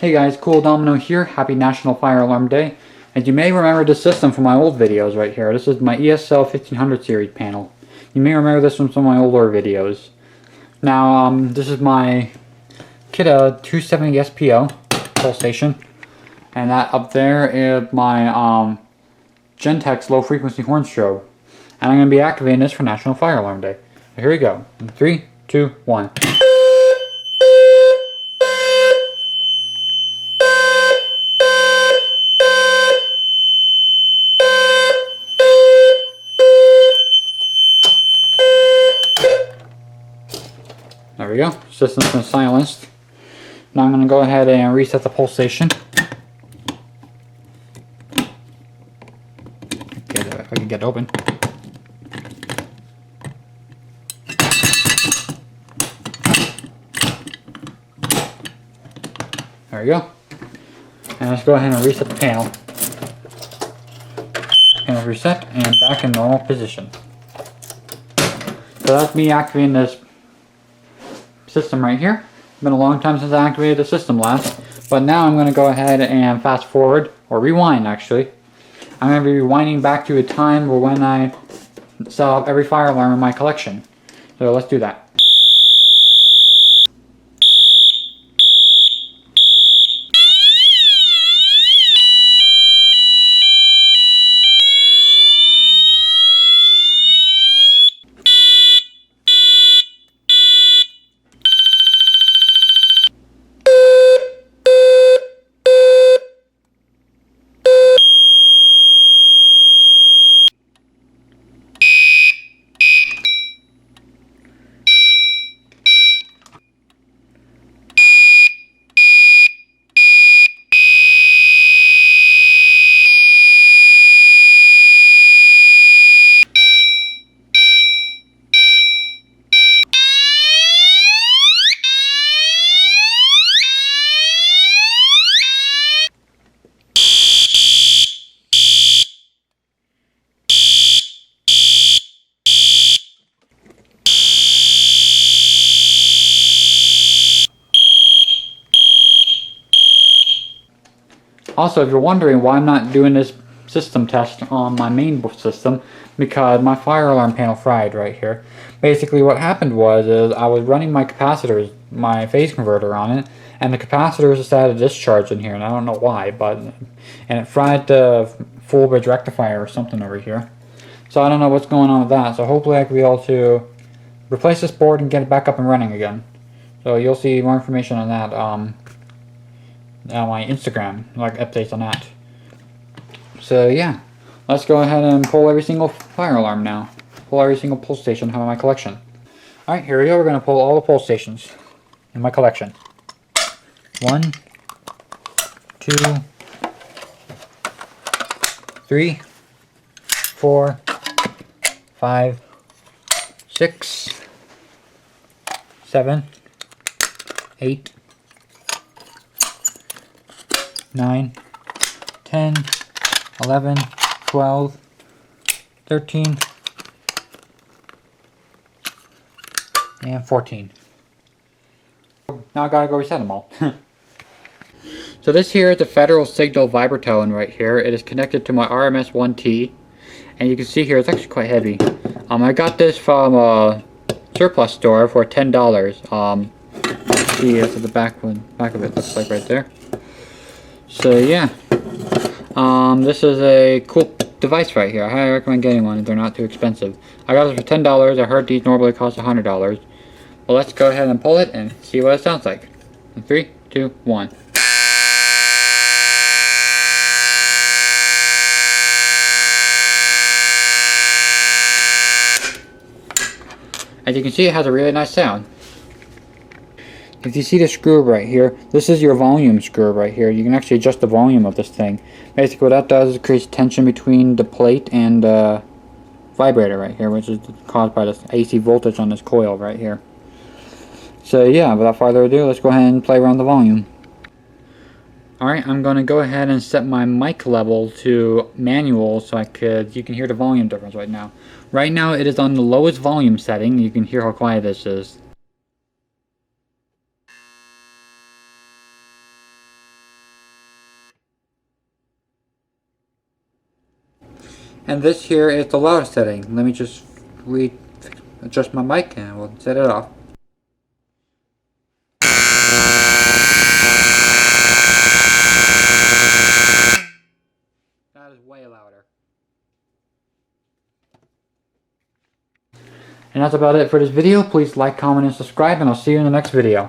Hey guys, cooldomino here. Happy National Fire Alarm Day. And you may remember this system from my old videos right here. This is my ESL 1500 series panel. You may remember this from some of my older videos. Now, this is my Kidda 270 SPO pulse station. And that up there is my Gentex low frequency horn strobe. And I'm going to be activating this for National Fire Alarm Day. So here we go. In 3, 2, 1. There we go. System's been silenced. Now I'm going to go ahead and reset the pulsation. Okay, if I can get it open. There we go. And let's go ahead and reset the panel. Panel reset and back in normal position. So that's me activating this system right here. It's been a long time since I activated the system last, but now I'm going to go ahead and fast forward, or rewind actually. I'm going to be rewinding back to a time where when I set up every fire alarm in my collection. So let's do that. Also, if you're wondering why I'm not doing this system test on my main system, because my fire alarm panel fried right here. Basically what happened was I was running my capacitors, my phase converter on it, and the capacitors decided to discharge in here, and I don't know why, and it fried the full bridge rectifier or something over here. So I don't know what's going on with that, so hopefully I can be able to replace this board and get it back up and running again. So you'll see more information on that on my Instagram, like updates on that. So yeah, let's go ahead and pull every single fire alarm now. Pull every single pulse station out of my collection. Alright, here we go. We're going to pull all the pulse stations in my collection. 1, 2, 3, 4, 5, 6, 7, 8, 9, 10, 11, 12, 13, and 14. Now I gotta go reset them all. So this here is the Federal Signal Vipertone right here. It is connected to my RMS-1T, and you can see here it's actually quite heavy. I got this from a surplus store for $10. See, that's at the back of it looks like right there. So yeah, this is a cool device right here. I highly recommend getting one if they're not too expensive. I got this for $10. I heard these normally cost $100. Well, let's go ahead and pull it and see what it sounds like. In 3, 2, 1. As you can see, it has a really nice sound. If you see the screw right here, this is your volume screw right here. You can actually adjust the volume of this thing. Basically what that does is it creates tension between the plate and the vibrator right here, which is caused by this AC voltage on this coil right here. So yeah, without further ado, let's go ahead and play around the volume. Alright, I'm going to go ahead and set my mic level to manual so you can hear the volume difference right now. Right now it is on the lowest volume setting. You can hear how quiet this is. And this here is the loud setting. Let me just adjust my mic and we'll set it off. That is way louder. And that's about it for this video. Please like, comment, and subscribe, and I'll see you in the next video.